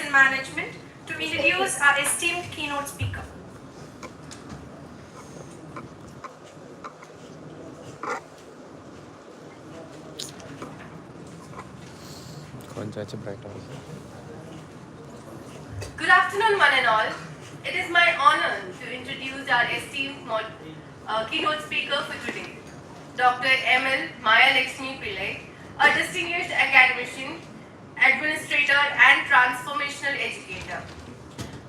in Management to introduce our esteemed keynote speaker. Good afternoon, one and all. It is my honor to introduce our esteemed keynote speaker for today, Dr. M.L. Maya Lakshmi Pillai, a distinguished academician, administrator, and transformational educator.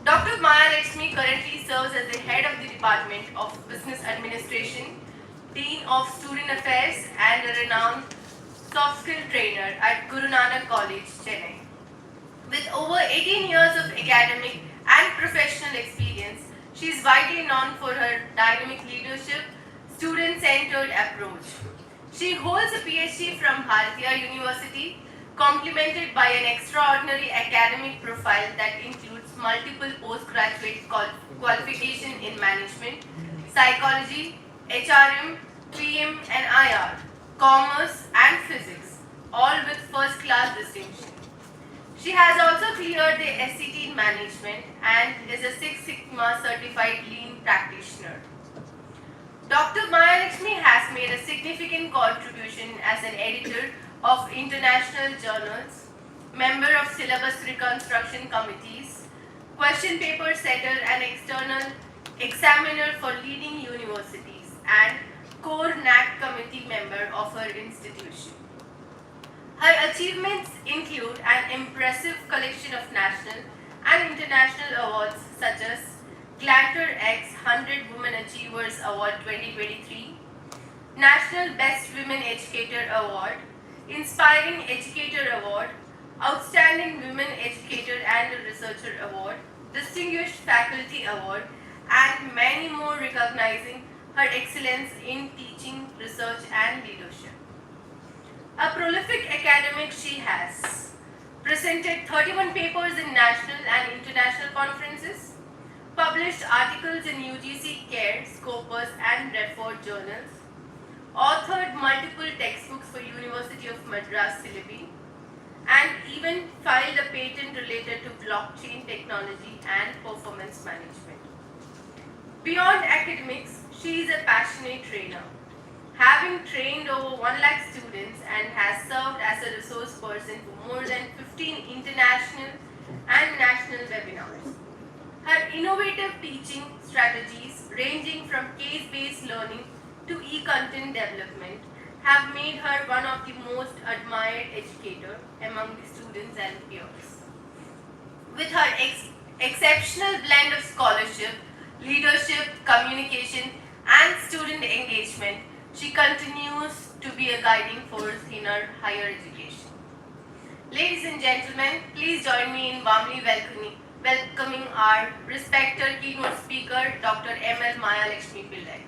Dr. Maya Lakshmi currently serves as the head of the Department of Business Administration, Dean of Student Affairs, and a renowned soft skill trainer at Guru Nanak College, Chennai. With over 18 years of academic and professional experience, she is widely known for her dynamic leadership, student-centered approach. She holds a PhD from Bharatiya University, complemented by an extraordinary academic profile that includes multiple postgraduate qualifications in management, psychology, HRM, PM and IR, commerce and physics, all with first-class distinction. She has also cleared the SCT in management and is a Six Sigma certified lean practitioner. Dr. Maya Lakshmi has made a significant contribution as an editor of international journals, member of syllabus reconstruction committees, question paper setter and external examiner for leading universities, and core NAC committee member of her institution. Her achievements include an impressive collection of national and international awards such as Glanter X 100 Women Achievers Award 2023, National Best Women Educator Award, Inspiring Educator Award, Outstanding Women Educator and Researcher Award, Distinguished Faculty Award, and many more recognizing her excellence in teaching, research and leadership. A prolific academic, she has presented 31 papers in national and international conferences, published articles in UGC, CARE, Scopus and Redford journals, authored multiple textbooks for University of Madras syllabi, and even filed a patent related to blockchain technology and performance management. Beyond academics, she is a passionate trainer, having trained over 1 lakh students and has served as a resource person for more than 15 international and national webinars. Her innovative teaching strategies, ranging from case-based learning to e-content development, have made her one of the most admired educators among the students and peers. With her exceptional blend of scholarship, leadership, communication, and student engagement, she continues to be a guiding force in our higher education. Ladies and gentlemen, please join me in warmly welcoming our respected keynote speaker, Dr. M.L. Maya Lakshmi Pillai.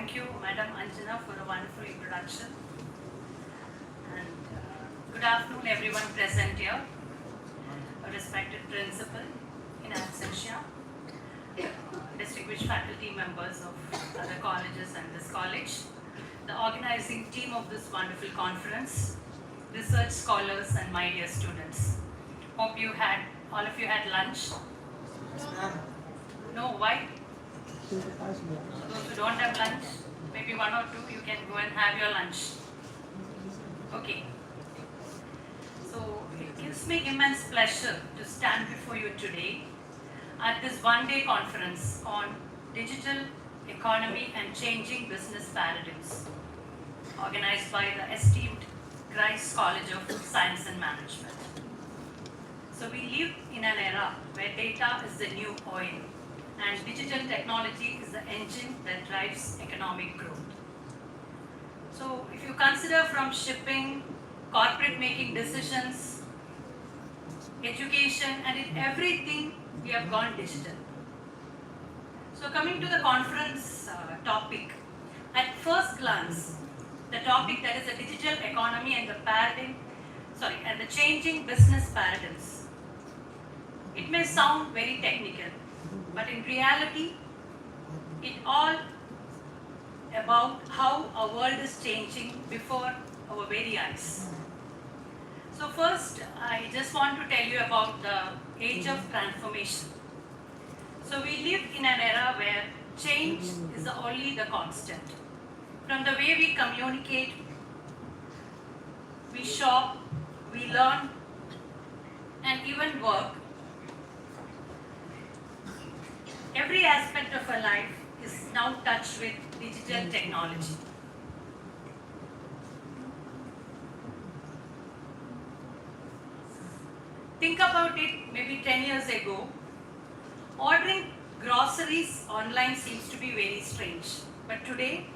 Thank you, Madam Anjana, for a wonderful introduction. And good afternoon, everyone present here. A respected principal in absentia, distinguished faculty members of other colleges and this college, the organizing team of this wonderful conference, research scholars and my dear students. Hope all of you had lunch. No, why? Those who don't have lunch, maybe one or two, you can go and have your lunch. Okay. So it gives me immense pleasure to stand before you today at this one-day conference on digital economy and changing business paradigms, organized by the esteemed Christ College of Science and Management. So we live in an era where data is the new oil and digital technology is the engine that drives economic growth. So if you consider from shipping, corporate making decisions, education, and in everything we have gone digital. So coming to the conference topic, at first glance, the topic that is the digital economy and the changing business paradigms. It may sound very technical, but in reality, it all about how our world is changing before our very eyes. So first, I just want to tell you about the age of transformation. So we live in an era where change is only the constant. From the way we communicate, we shop, we learn, and even work, every aspect of our life is now touched with digital technology. Think about it, maybe 10 years ago, ordering groceries online seems to be very strange. But today,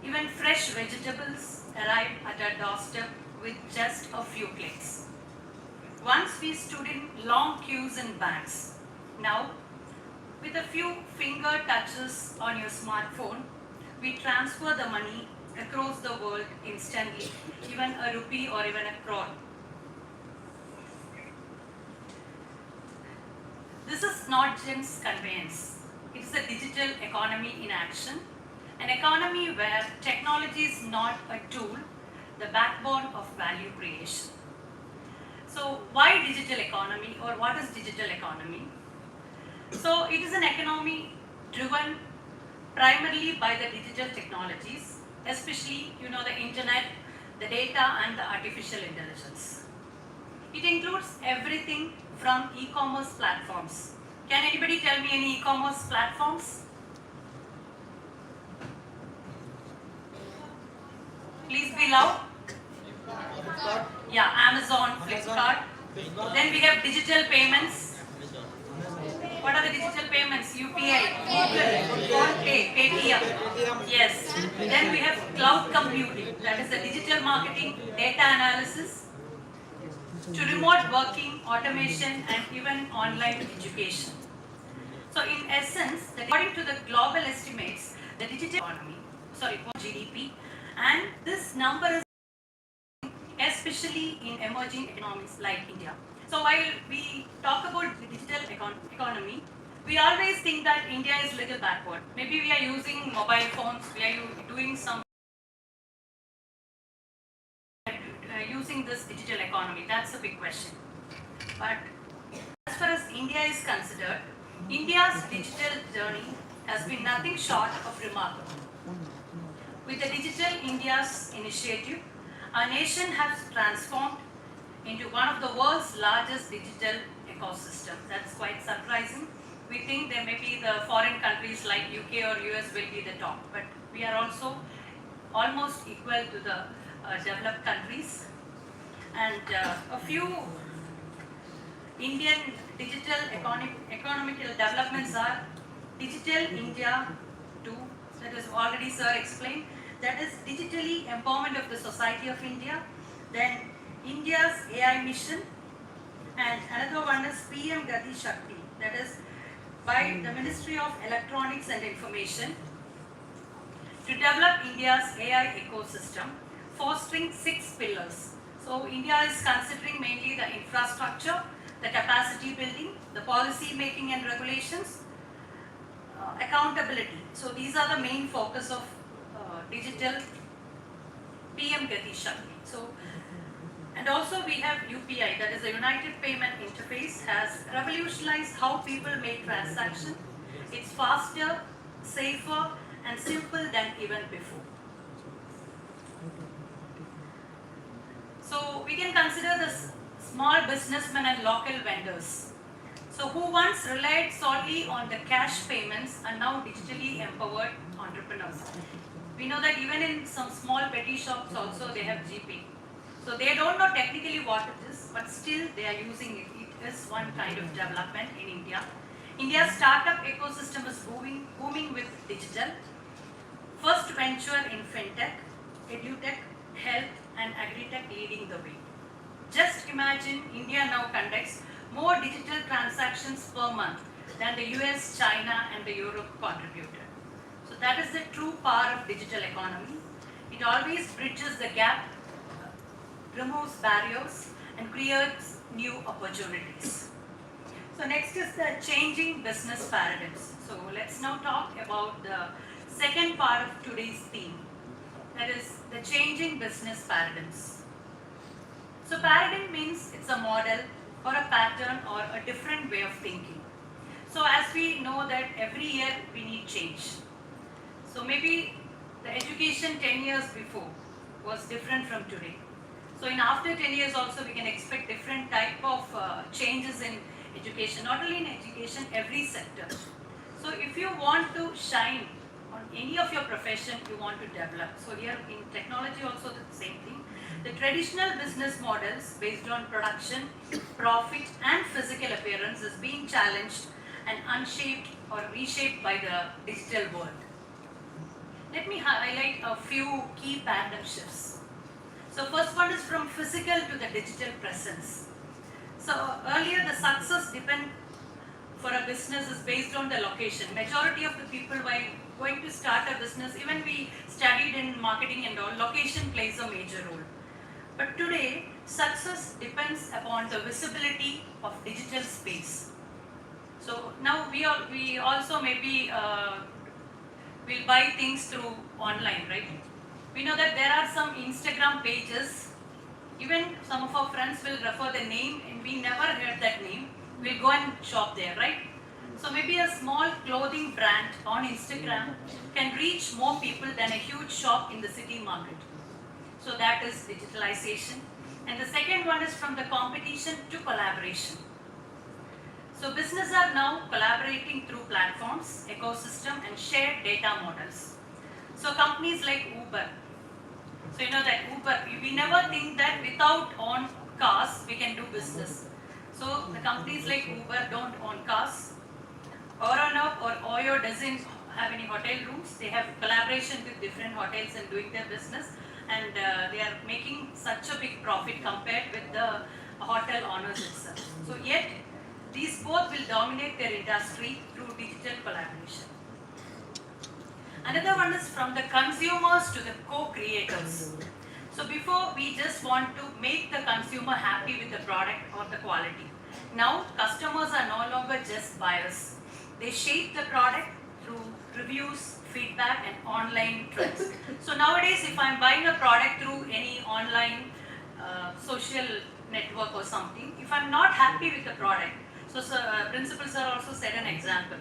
even fresh vegetables arrive at our doorstep with just a few clicks. Once we stood in long queues in banks. Now, with a few finger touches on your smartphone, we transfer the money across the world instantly, even a rupee or even a crore. This is not just conveyance. It's a digital economy in action, an economy where technology is not a tool, the backbone of value creation. So why digital economy, or what is digital economy? So it is an economy driven primarily by the digital technologies, especially the internet, the data and the artificial intelligence. It includes everything from e-commerce platforms. Can anybody tell me any e-commerce platforms? Please be loud. Yeah, Amazon, Flipkart. Then we have digital payments. What are the digital payments? UPI, Google, PhonePe, Paytm. Yes. Then we have cloud computing. That is the digital marketing, data analysis, to remote working, automation, and even online education. So in essence, according to the global estimates, the digital economy, GDP, and this number is especially in emerging economies like India. So while we talk about the digital economy, we always think that India is a little backward. Maybe we are using mobile phones, we are doing some using this digital economy. That's a big question. But as far as India is considered, India's digital journey has been nothing short of remarkable. With the Digital India's initiative, our nation has transformed into one of the world's largest digital ecosystems. That's quite surprising. We think there may be the foreign countries like UK or US will be the top, but we are also almost equal to the developed countries. And a few Indian digital economical developments are Digital India 2, that is already sir explained, that is digitally empowerment of the society of India. Then India's AI mission, and another one is PM Gati Shakti, that is by the Ministry of Electronics and Information. to develop India's AI ecosystem, fostering 6 pillars. So India is considering mainly the infrastructure, the capacity building, the policy making and regulations, accountability. So these are the main focus of digital PM Gati Shakti. So, and also we have UPI, that is the United Payment Interface, has revolutionized how people make transactions. It's faster, safer and simple than even before. So we can consider the small businessmen and local vendors. So who once relied solely on the cash payments are now digitally empowered entrepreneurs. We know that even in some small petty shops also they have GP. So they don't know technically what it is, but still they are using it. It is one kind of development in India. India's startup ecosystem is booming with digital. First venture in fintech, edutech, health and agritech leading the way. Just imagine India now conducts more digital transactions per month than the US, China and the Europe contributed. So that is the true power of digital economy. It always bridges the gap, removes barriers and creates new opportunities. So next is the changing business paradigms. So let's now talk about the second part of today's theme, that is the changing business paradigms. So paradigm means it's a model or a pattern or a different way of thinking. So as we know that every year we need change. So maybe the education 10 years before was different from today. So in after 10 years also we can expect different type of changes in education, not only in education, every sector. So if you want to shine on any of your profession you want to develop. So here in technology also the same thing. The traditional business models based on production, profit and physical appearance is being challenged and unshaped or reshaped by the digital world. Let me highlight a few key paradigm shifts. So first one is from physical to the digital presence. So earlier the success for a business is based on the location. Majority of the people while going to start a business, even we studied in marketing and all, location plays a major role. But today, success depends upon the visibility of digital space. So now we also maybe will buy things through online, right? We know that there are some Instagram pages. Even some of our friends will refer the name and we never heard that name. We'll go and shop there, right? So maybe a small clothing brand on Instagram can reach more people than a huge shop in the city market. So that is digitalization. And the second one is from the competition to collaboration. So businesses are now collaborating through platforms, ecosystem and shared data models. So companies like Uber. So you know that Uber, we never think that without own cars we can do business. So the companies like Uber don't own cars. Oronup or Oyo doesn't have any hotel rooms. They have collaboration with different hotels and doing their business. And they are making such a big profit compared with the hotel owners itself. So yet, these both will dominate their industry through digital collaboration. Another one is from the consumers to the co-creators. So before we just want to make the consumer happy with the product or the quality. Now customers are no longer just buyers. They shape the product through reviews, feedback and online trends. So nowadays if I'm buying a product through any online social network or something, if I'm not happy with the product, so principals are also set an example.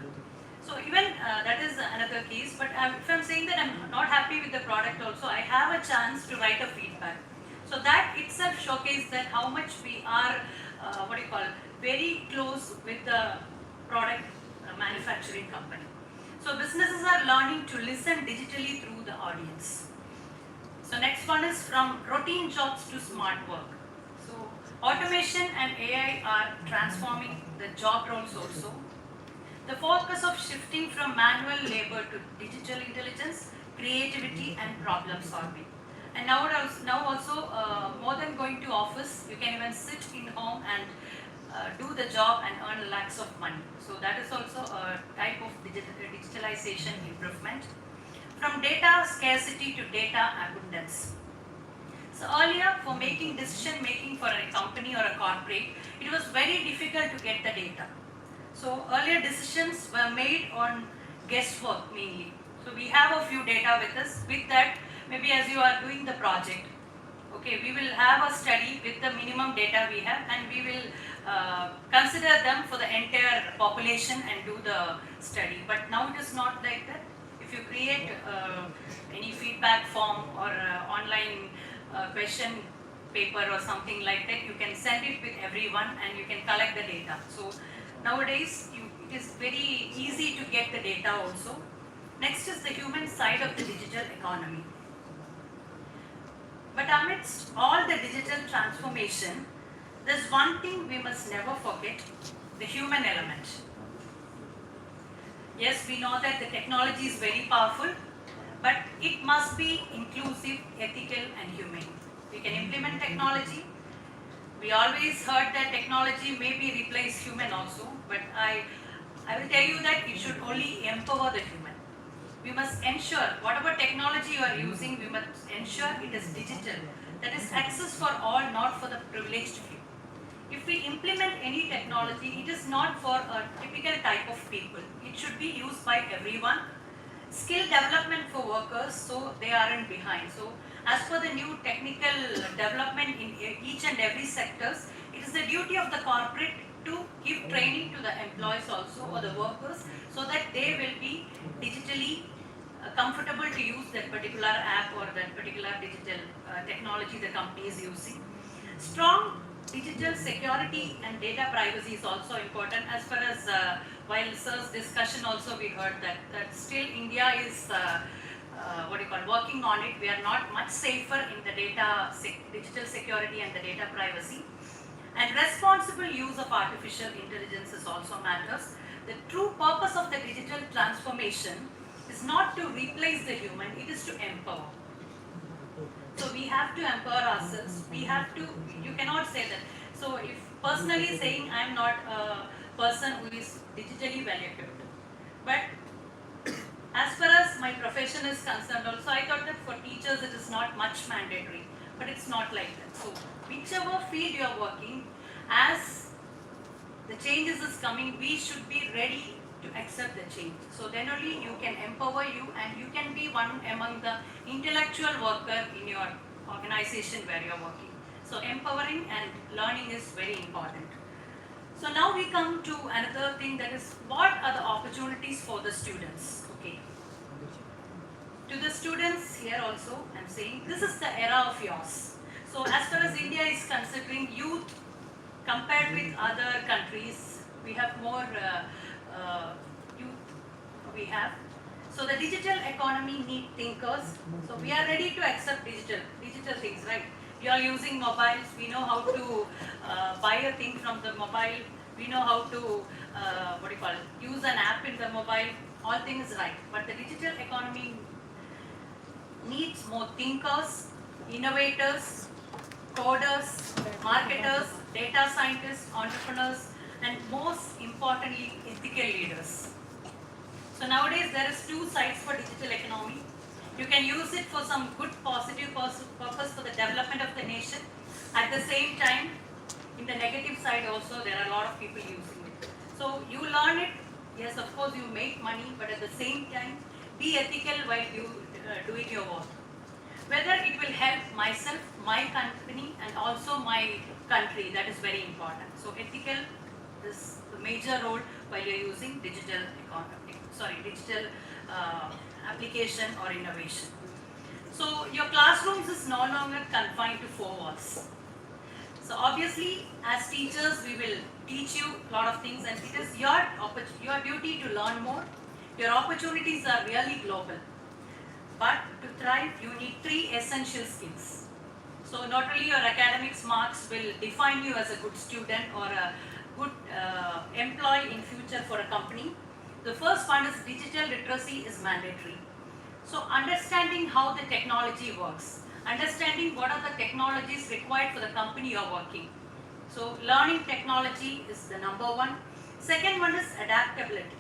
So even that is another case, but if I'm saying that I'm not happy with the product also, I have a chance to write a feedback. So that itself showcases that how much we are, very close with the product manufacturing company. So businesses are learning to listen digitally through the audience. So next one is from routine jobs to smart work. So automation and AI are transforming the job roles also. The focus of shifting from manual labor to digital intelligence, creativity and problem solving. And now also more than going to office, you can even sit in home and do the job and earn lakhs of money. So that is also a type of digitalization improvement. from data scarcity to data abundance. So earlier, for making decision making for a company or a corporate, it was very difficult to get the data. So earlier decisions were made on guesswork mainly. So we have a few data with us. With that, maybe as you are doing the project, okay, we will have a study with the minimum data we have, and we will consider them for the entire population and do the study. But now it is not like that. If you create any feedback form or online question paper or something like that, you can send it with everyone and you can collect the data. So nowadays it is very easy to get the data also. Next is the human side of the digital economy. But amidst all the digital transformation, there's one thing we must never forget, the human element. Yes, we know that the technology is very powerful, but it must be inclusive, ethical and humane. We can implement technology. We always heard that technology may be replace human also, but I will tell you that it should only empower the human. We must ensure whatever technology you are using, we must ensure it is digital. That is access for all, not for the privileged few. If we implement any technology, it is not for a typical type of people. It should be used by everyone. Skill development for workers, so they aren't behind. So as per the new technical development in each and every sectors, it is the duty of the corporate to give training to the employees also or the workers, so that they will be digitally comfortable to use that particular app or that particular digital technology the company is using. Strong digital security and data privacy is also important. As far as while sir's discussion also we heard that still India is working on it. We are not much safer in the digital security and the data privacy. And responsible use of artificial intelligence is also matters. The true purpose of the digital transformation is not to replace the human, it is to empower. So we have to empower ourselves. We have to, you cannot say that. So if personally saying I am not a person who is digitally well equipped, but as far as my profession is concerned also, I thought that for teachers it is not much mandatory, but it's not like that. So whichever field you are working, as the changes is coming, we should be ready to accept the change. So then only you can empower you and you can be one among the intellectual worker in your organization where you are working. So empowering and learning is very important. So now we come to another thing, that is what are the opportunities for the students. Okay. To the students here also I am saying this is the era of yours. So as far as India is considering youth compared with other countries, we have more youth we have. So the digital economy need thinkers. So we are ready to accept digital things, right? We are using mobiles. We know how to buy a thing from the mobile. We know how to use an app in the mobile. All things right. But the digital economy needs more thinkers, innovators, coders, marketers, data scientists, entrepreneurs, and most importantly, ethical leaders. So nowadays there is two sides for digital economy. You can use it for some good positive purpose for the development of the nation. At the same time, in the negative side also, there are a lot of people using it. So you learn it, yes, of course you make money, but at the same time, be ethical while you doing your work. Whether it will help myself, my company, and also my country, that is very important. So ethical is the major role while you're using digital application or innovation. So your classrooms is no longer confined to four walls. So obviously, as teachers, we will teach you a lot of things, and it is your duty to learn more. Your opportunities are really global. But to thrive, you need three essential skills. So not only your academics marks will define you as a good student or a good employee in future for a company. The first one is digital literacy is mandatory. So understanding how the technology works, understanding what are the technologies required for the company you are working. So learning technology is the number one. Second one is adaptability.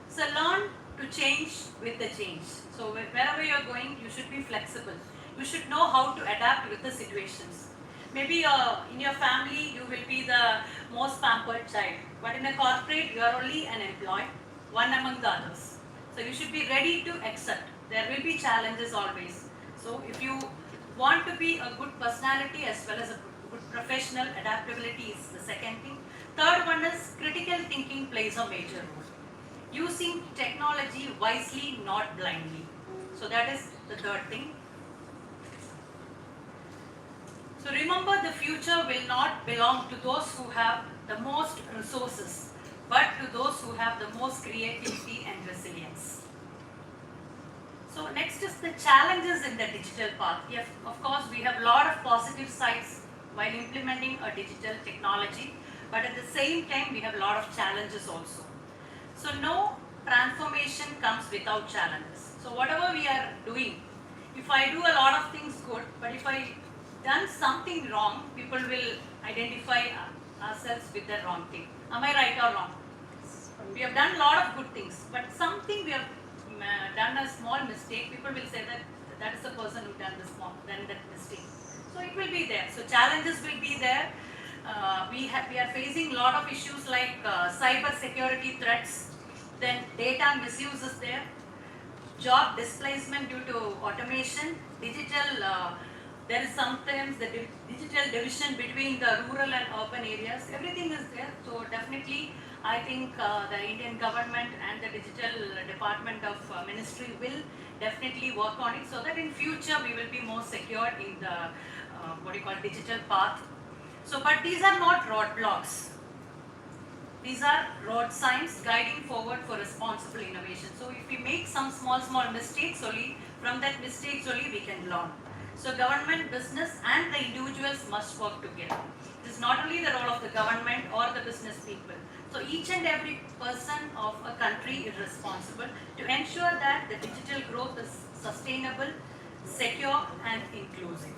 So learn to change with the change. So wherever you are going, you should be flexible. You should know how to adapt with the situations. Maybe in your family, you will be the most pampered child, but in a corporate, you are only an employee, one among the others. So you should be ready to accept. There will be challenges always. So if you want to be a good personality as well as a good professional, adaptability is the second thing. Third one is critical thinking plays a major role. Using technology wisely, not blindly. So that is the third thing. So remember, the future will not belong to those who have the most resources, but to those who have the most creativity and resilience. So next is the challenges in the digital path. Yes, of course, we have a lot of positive sides while implementing a digital technology, but at the same time, we have a lot of challenges also. So no transformation comes without challenges. So whatever we are doing, if I do a lot of things good, but if I done something wrong, people will identify ourselves with the wrong thing. Am I right or wrong? We have done a lot of good things, but something we have done a small mistake, people will say that that is the person who done that mistake. So it will be there. So challenges will be there. We are facing a lot of issues like cyber security threats, then data misuse is there, job displacement due to automation, digital. There is sometimes the digital division between the rural and urban areas. Everything is there. So definitely, I think the Indian government and the digital department of ministry will definitely work on it so that in future we will be more secure in the digital path. So, but these are not roadblocks. These are road signs guiding forward for responsible innovation. So if we make some small mistakes only, from that mistakes only we can learn. So government, business and the individuals must work together. This is not only the role of the government or the business people. So each and every person of a country is responsible to ensure that the digital growth is sustainable, secure and inclusive.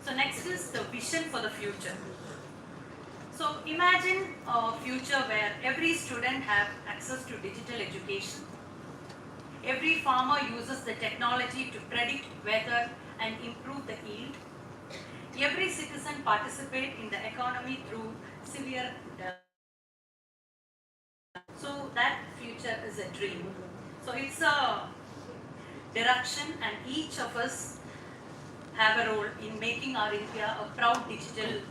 So next is the vision for the future. So imagine a future where every student have access to digital education. Every farmer uses the technology to predict weather and improve the yield. Every citizen participate in the economy through severe development. So that future is a dream. So it's a direction and each of us have a role in making our India a proud digital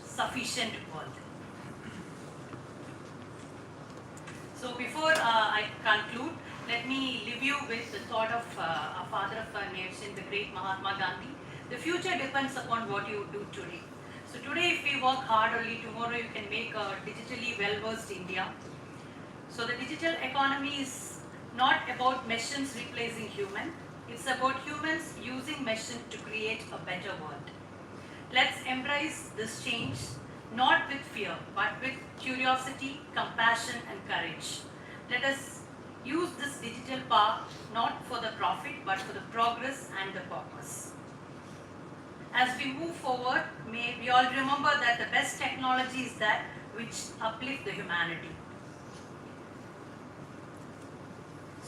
sufficient world. So before I conclude, let me leave you with the thought of a father of our nation, the great Mahatma Gandhi. The future depends upon what you do today. So today if we work hard, only tomorrow you can make a digitally well-versed India. So the digital economy is not about machines replacing human. It's about humans using machines to create a better world. Let's embrace this change, not with fear, but with curiosity, compassion and courage. Let us use this digital power not for the profit, but for the progress and the purpose. As we move forward, may we all remember that the best technology is that which uplifts the humanity.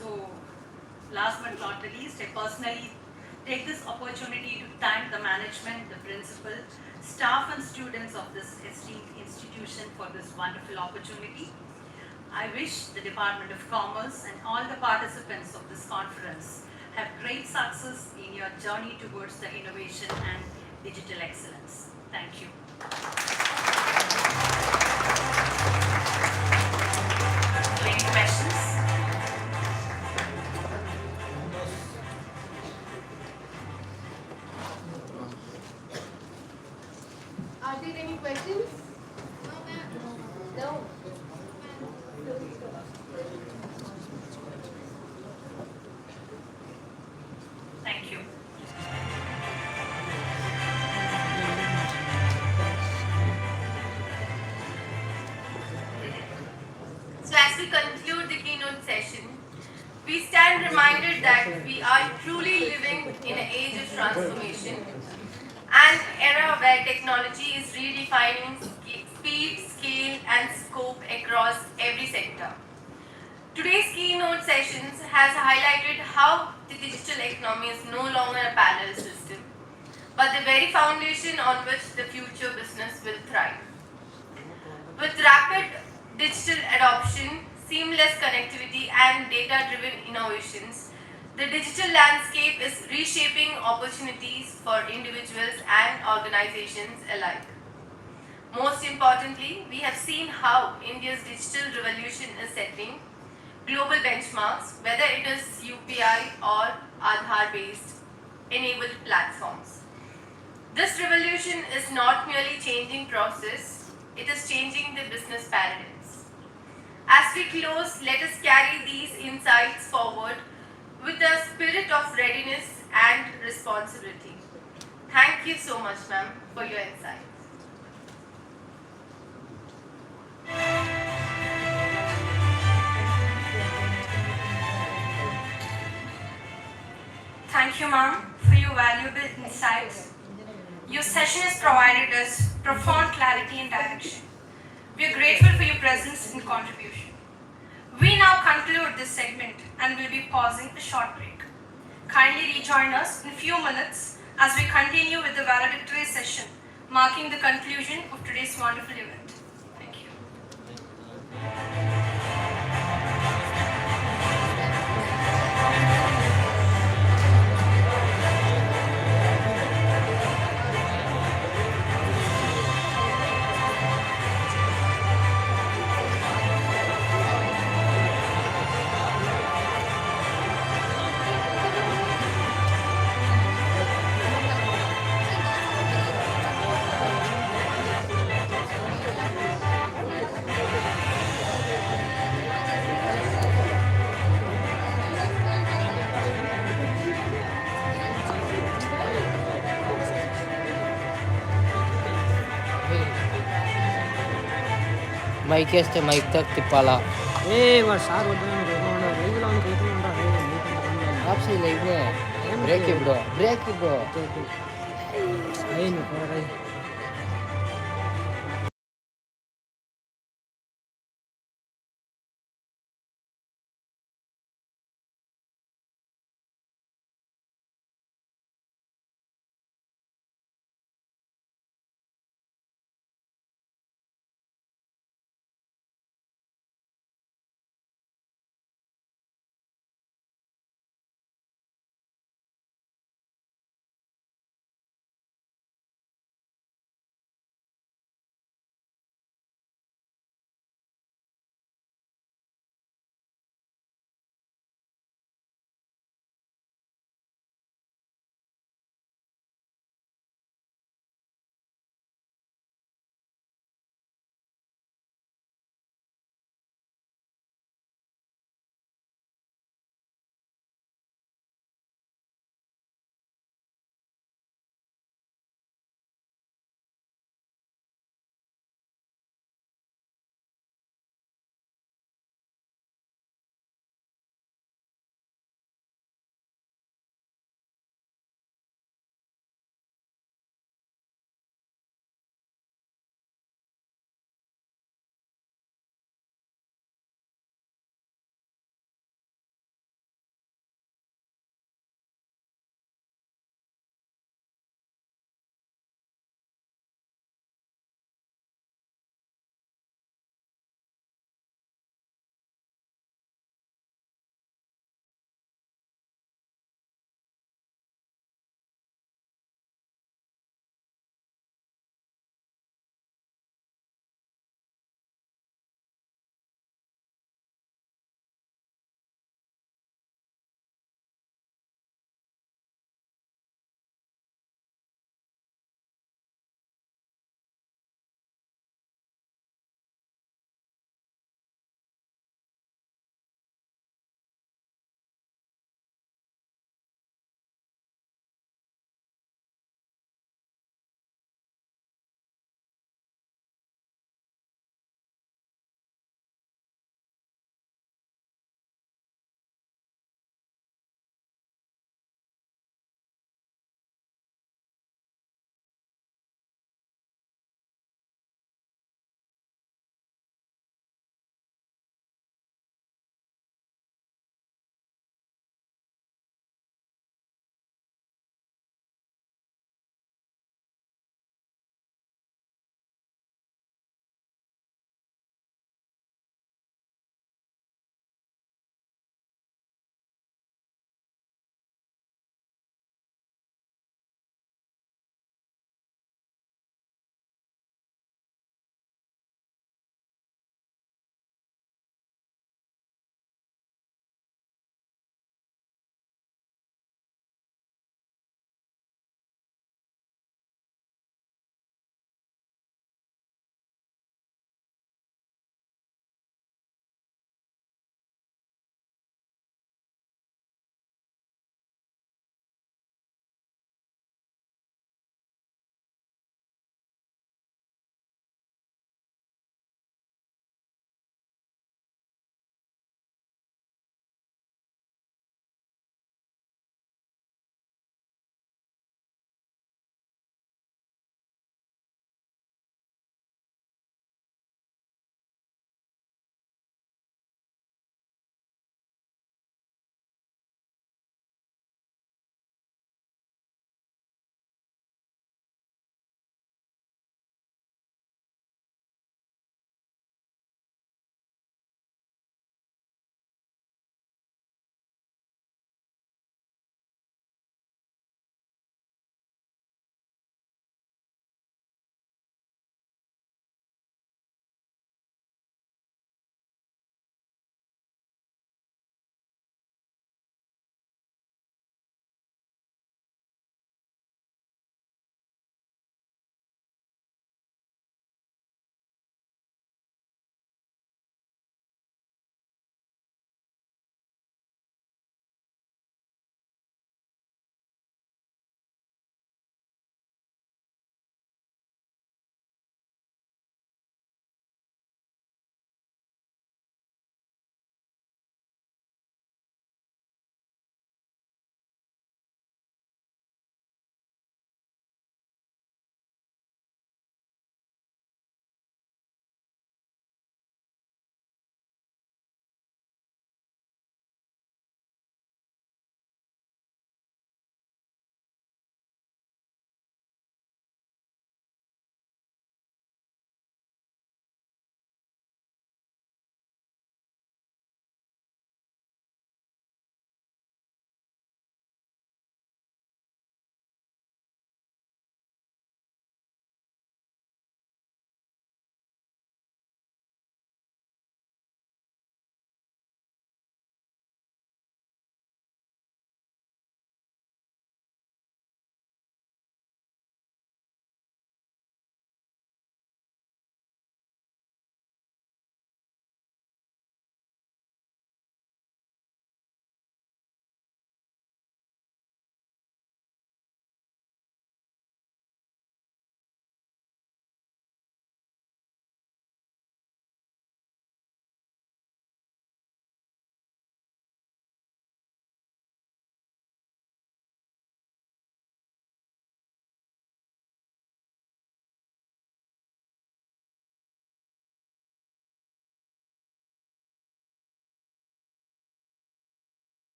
So, last but not the least, I personally take this opportunity to thank the management, the principal, staff and students of this esteemed institution for this wonderful opportunity. I wish the Department of Commerce and all the participants of this conference have great success in your journey towards the innovation and digital excellence. Thank you. Any questions? Are there any questions? No. Thank you. So as we conclude the keynote session, we stand reminded that we are truly living in an age of transformation, an era where technology is redefining speed, scale and scope across every sector. Today's keynote sessions has highlighted how the digital economy is no longer a parallel system, but the very foundation on which the future business will thrive. With rapid digital adoption, seamless connectivity, and data-driven innovations, the digital landscape is reshaping opportunities for individuals and organizations alike. Most importantly, we have seen how India's digital revolution is setting global benchmarks, whether it is UPI or Aadhaar-based enabled platforms. This revolution is not merely changing process, it is changing the business paradigms. As we close, let us carry these insights forward with a spirit of readiness and responsibility. Thank you so much, ma'am, for your insights. Thank you, ma'am, for your valuable insights. Your session has provided us profound clarity and direction. We are grateful for your presence and contribution. We now conclude this segment and will be pausing a short break. Kindly rejoin us in a few minutes as we continue with the valedictory session, marking the conclusion of today's wonderful event. Thank you. Mike వేస్తే mike తో తిప్పాలా వాడు sir వద్దాను రైతులో ఆప్స్ లైవ్నే break ఇప్పుడు break ఇప్పుడు అయ్యి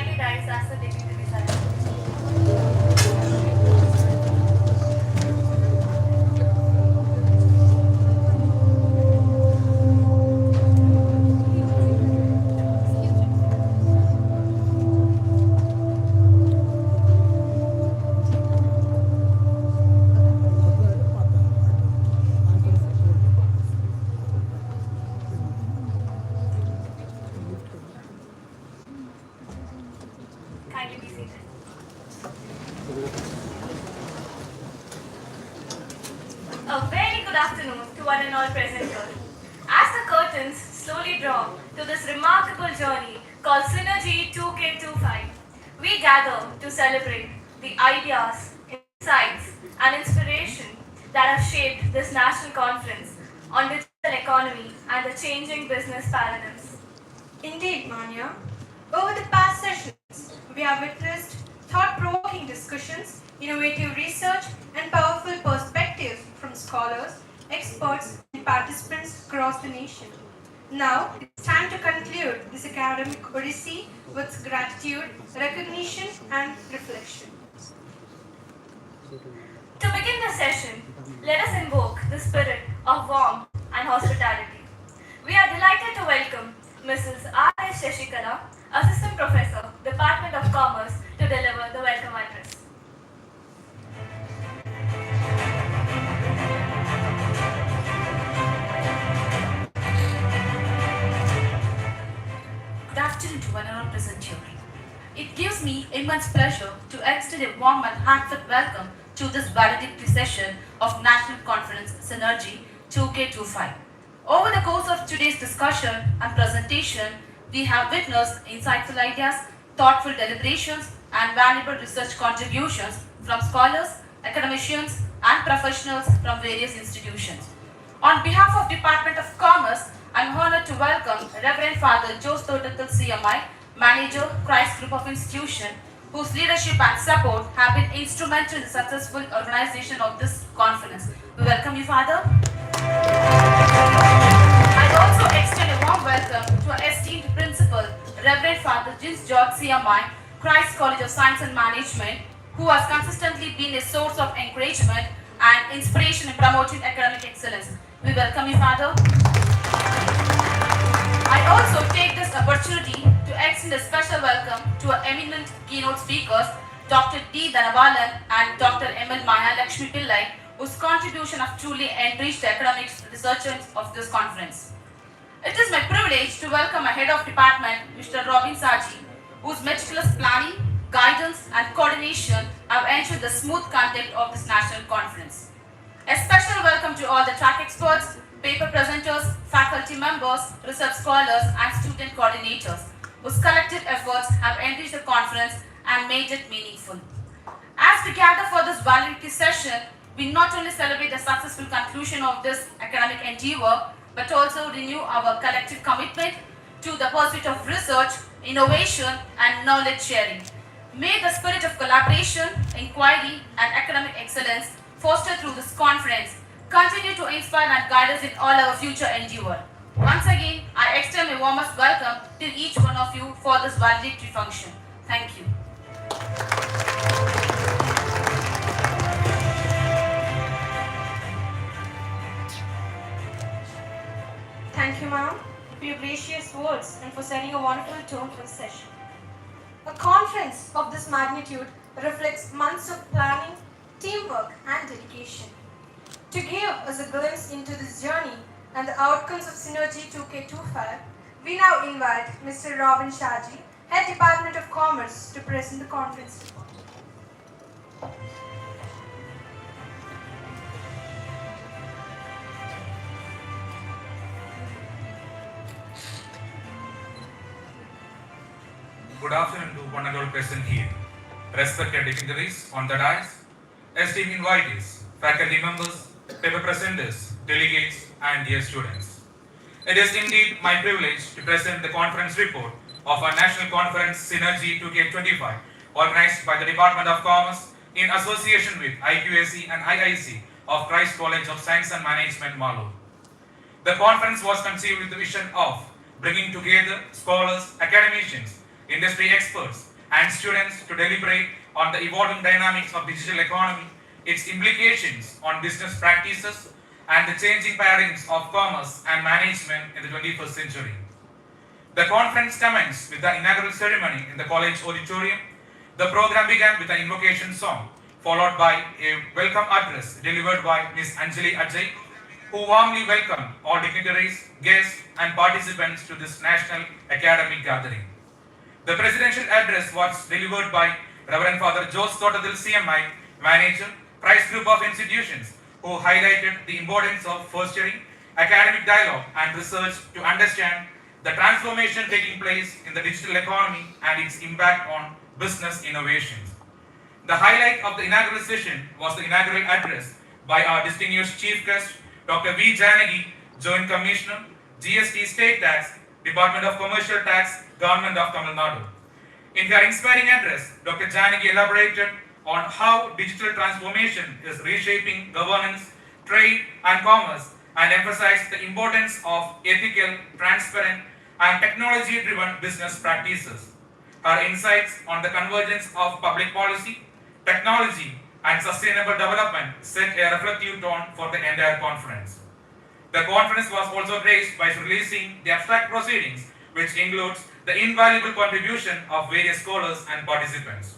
Kindly rise as the dignitary silent. Kindly be seated. A very good afternoon to one and all present here. As the curtains slowly draw to this remarkable journey called Synergy 2K25, we gather to celebrate the ideas, insights, and inspiration that have shaped this national conference on digital economy and the changing business paradigms. Indeed, Manya. Over the past sessions, we have witnessed thought-provoking discussions, innovative research, and powerful perspectives from scholars, experts, and participants across the nation. Now, it's time to conclude this academic odyssey with gratitude, recognition, and reflection. To begin the session, let us invoke the spirit of warmth and hospitality. We are delighted to welcome Mrs. R. S. Shashikala, Assistant Professor, Department of Commerce, to deliver the welcome address. Good afternoon to one and all present here. It gives me immense pleasure to extend a warm and heartfelt welcome to this valedictory session of National Conference Synergy 2K25. Over the course of today's discussion and presentation, we have witnessed insightful ideas, thoughtful deliberations, and valuable research contributions from scholars, academicians, and professionals from various institutions. On behalf of Department of Commerce, I am honored to welcome Reverend Father Jose Totatal CMI, Manager, Christ Group of Institution, whose leadership and support have been instrumental in the successful organization of this conference. We welcome you, Father. I also extend a warm welcome to our esteemed Principal, Reverend Father Jins George CMI, Christ College of Science and Management, who has consistently been a source of encouragement and inspiration in promoting academic excellence. We welcome you, Father. I also take this opportunity to extend a special welcome to our eminent keynote speakers, Dr. D. Dhanavalan and Dr. M.L. Maya Lakshmi Pillai, whose contribution have truly enriched the academic researchers of this conference. It is my privilege to welcome our Head of Department, Mr. Robin Saji, whose meticulous planning, guidance, and coordination have ensured the smooth conduct of this national conference. A special welcome to all the track experts, paper presenters, faculty members, research scholars, and student coordinators, whose collective efforts have enriched the conference and made it meaningful. As we gather for this valedictory session, we not only celebrate the successful conclusion of this academic endeavor, but also renew our collective commitment to the pursuit of research, innovation, and knowledge sharing. May the spirit of collaboration, inquiry, and academic excellence fostered through this conference continue to inspire and guide us in all our future endeavor. Once again, I extend my warmest welcome to each one of you for this valedictory function. Thank you. Thank you, ma'am, for your gracious words and for setting a wonderful tone for the session. A conference of this magnitude reflects months of planning, teamwork, and dedication. To give us a glimpse into this journey and the outcomes of Synergy 2K25, we now invite Mr. Robin Shaji, Head Department of Commerce, to present the conference report. Good afternoon to one and all present here. Respected dignitaries on the dais, esteemed invitees, faculty members, paper presenters, delegates, and dear students. It is indeed my privilege to present the conference report of our National Conference Synergy 2K25, organized by the Department of Commerce in association with IQAC and IIC of Christ College of Science and Management, Malur. The conference was conceived with the vision of bringing together scholars, academicians, industry experts, and students to deliberate on the evolving dynamics of digital economy, its implications on business practices, and the changing paradigms of commerce and management in the 21st century. The conference commenced with the inaugural ceremony in the college auditorium. The program began with an invocation song, followed by a welcome address delivered by Ms. Anjali Ajay, who warmly welcomed all dignitaries, guests, and participants to this national academic gathering. The presidential address was delivered by Reverend Father Jose Totadil CMI, Manager, Price Group of Institutions, who highlighted the importance of fostering academic dialogue and research to understand the transformation taking place in the digital economy and its impact on business innovations. The highlight of the inaugural session was the inaugural address by our distinguished Chief Guest, Dr. V. Janagi, Joint Commissioner, GST State Tax, Department of Commercial Tax, Government of Tamil Nadu. In her inspiring address, Dr. Janagi elaborated on how digital transformation is reshaping governance, trade, and commerce, and emphasized the importance of ethical, transparent, and technology-driven business practices. Her insights on the convergence of public policy, technology, and sustainable development set a reflective tone for the entire conference. The conference was also graced by releasing the abstract proceedings, which includes the invaluable contribution of various scholars and participants.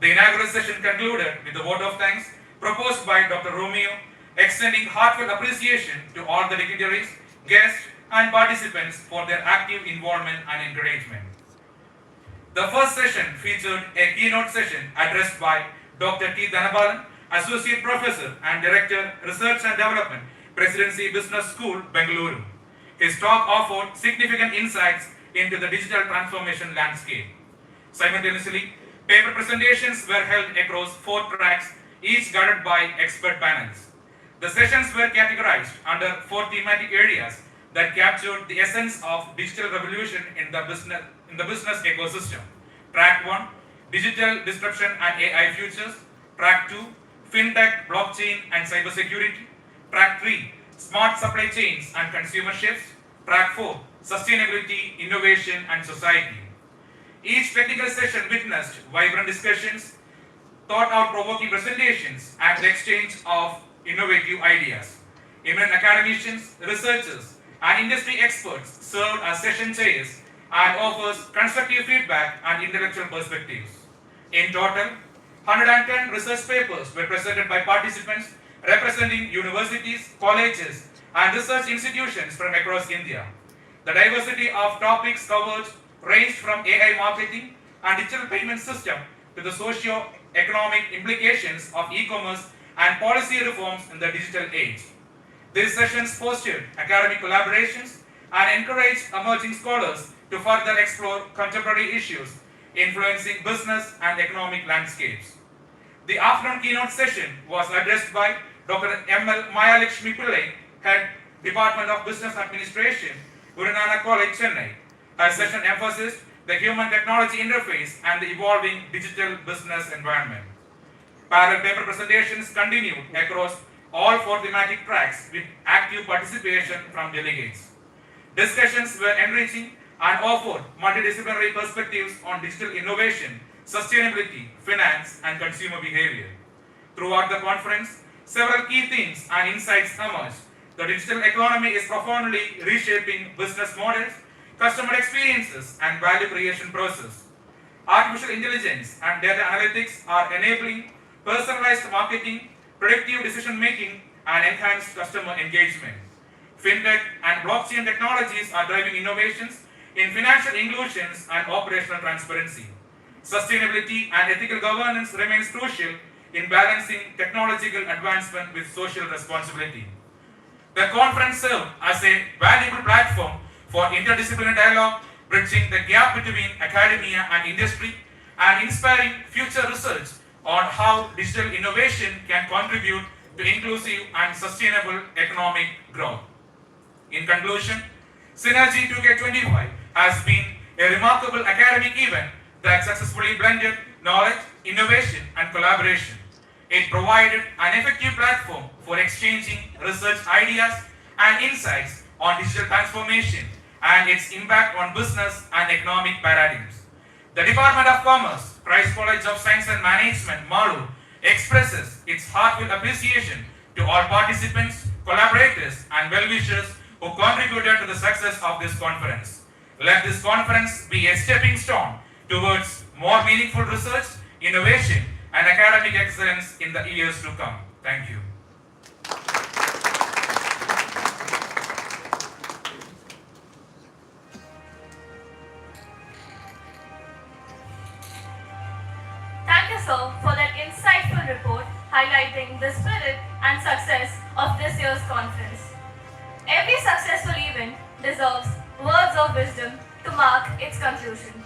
The inaugural session concluded with a vote of thanks proposed by Dr. Romeo, extending heartfelt appreciation to all the dignitaries, guests, and participants for their active involvement and encouragement. The first session featured a keynote session addressed by Dr. T. Dhanabalan, Associate Professor and Director, Research and Development, Presidency Business School, Bengaluru. His talk offered significant insights into the digital transformation landscape. Simultaneously, paper presentations were held across 4 tracks, each guided by expert panels. The sessions were categorized under 4 thematic areas that captured the essence of digital revolution in the business ecosystem. Track 1, Digital Disruption and AI Futures. Track 2, FinTech, Blockchain and Cybersecurity. Track 3, Smart Supply Chains and Consumer Shifts. Track 4, Sustainability, Innovation and Society. Each technical session witnessed vibrant discussions, thought-out-provoking presentations, and the exchange of innovative ideas. Eminent academicians, researchers, and industry experts served as session chairs and offers constructive feedback and intellectual perspectives. In total, 110 research papers were presented by participants representing universities, colleges, and research institutions from across India. The diversity of topics covered ranged from AI marketing and digital payment system to the socio-economic implications of e-commerce and policy reforms in the digital age. These sessions fostered academic collaborations and encouraged emerging scholars to further explore contemporary issues influencing business and economic landscapes. The afternoon keynote session was addressed by Dr. M.L. Mayalakshmi Pillai, Head, Department of Business Administration, Guru Nanak College, Chennai. Her session emphasized the human-technology interface and the evolving digital business environment. Parallel paper presentations continued across all 4 thematic tracks with active participation from delegates. Discussions were enriching and offered multidisciplinary perspectives on digital innovation, sustainability, finance, and consumer behavior. Throughout the conference, several key themes and insights emerged. The digital economy is profoundly reshaping business models, customer experiences, and value creation process. Artificial intelligence and data analytics are enabling personalized marketing, predictive decision making, and enhanced customer engagement. FinTech and blockchain technologies are driving innovations in financial inclusions and operational transparency. Sustainability and ethical governance remains crucial in balancing technological advancement with social responsibility. The conference served as a valuable platform for interdisciplinary dialogue, bridging the gap between academia and industry, and inspiring future research on how digital innovation can contribute to inclusive and sustainable economic growth. In conclusion, Synergy 2K25 has been a remarkable academic event that successfully blended knowledge, innovation, and collaboration. It provided an effective platform for exchanging research ideas and insights on digital transformation and its impact on business and economic paradigms. The Department of Commerce, Christ College of Science and Management, Malur, expresses its heartfelt appreciation to all participants, collaborators, and well-wishers who contributed to the success of this conference. Let this conference be a stepping stone towards more meaningful research, innovation, and academic excellence in the years to come. Thank you. Thank you, sir, for that insightful report highlighting the spirit and success of this year's conference. Every successful event deserves words of wisdom to mark its conclusion.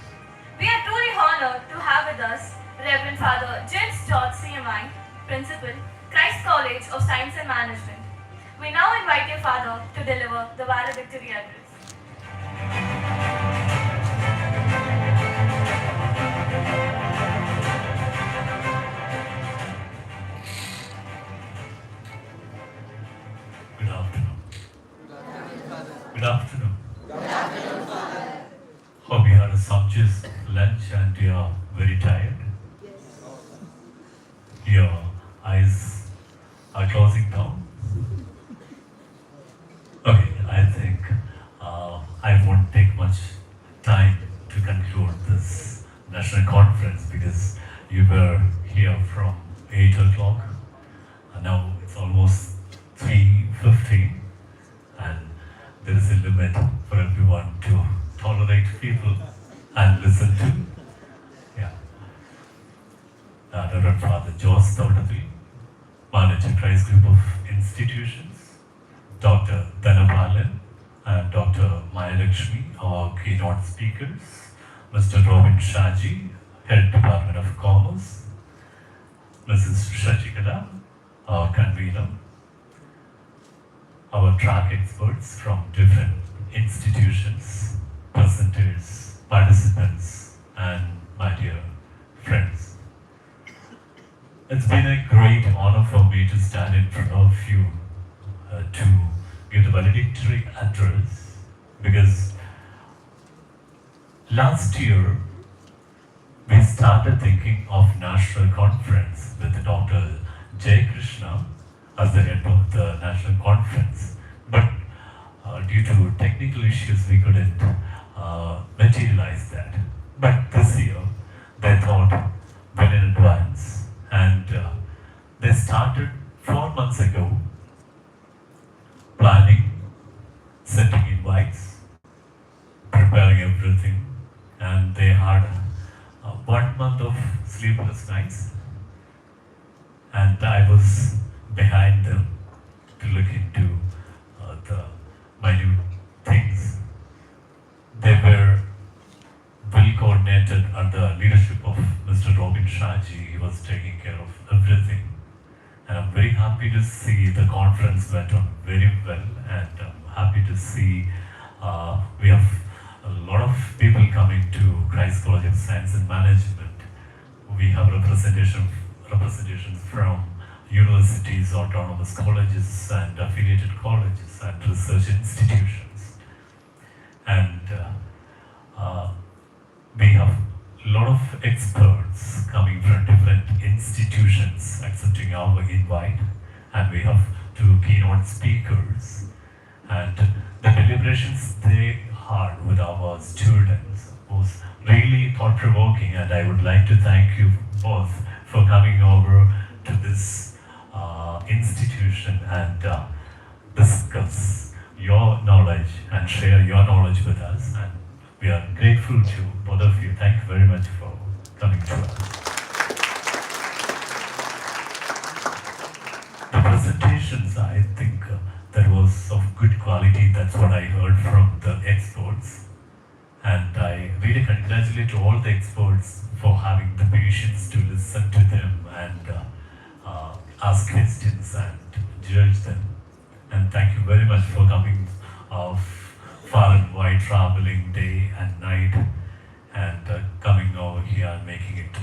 We are truly honored to have with us Reverend Father James George CMI, Principal, Christ College of Science and Management. We now invite your Father to deliver the valedictory address. Good afternoon. Good afternoon. Hope you had a sumptuous lunch and you are very tired. Your eyes are closing down. Okay, I think I won't take much time to conclude this national conference because you were here from 8 o'clock. And now it's almost 3:15 and there is a limit for everyone to tolerate people and listen to. Yeah. Reverend Father George Thodathi, Manager Christ Group of Institutions, Dr. Dhanabalan and Dr. Maya Lakshmi, our keynote speakers, Mr. Robin Shaji, Head Department of Commerce, Mrs. Shashikala, our convener, our track experts from different institutions, presenters, participants, and my dear friends. It's been a great honor for me to stand in front of you to give the valedictory address because last year we started thinking of national conference with Dr. Jay Krishna as the head of the national conference, but due to technical issues we couldn't materialize that. But this year they thought well in advance and they started 4 months ago planning, sending invites, preparing everything, and they had 1 month of sleepless nights and I was behind them to look into the minute things. They were well coordinated under the leadership of Mr. Robin Shaji. He was taking care of everything. And I'm very happy to see the conference went on very well and I'm happy to see we have a lot of people coming to Christ College of Science and Management. We have representations from universities, autonomous colleges and affiliated colleges and research institutions. And we have a lot of experts coming from different institutions accepting our invite. And we have 2 keynote speakers. And the deliberations they had with our students was really thought-provoking and I would like to thank you both for coming over to this institution and discuss your knowledge and share your knowledge with us, and we are grateful to both of you. Thank you very much for coming to us. The presentations, I think that was of good quality. That's what I heard from the experts, and I really congratulate all the experts for having the patience to listen to them and ask questions and judge them. And thank you very much for coming far and wide, traveling day and night and coming over here and making it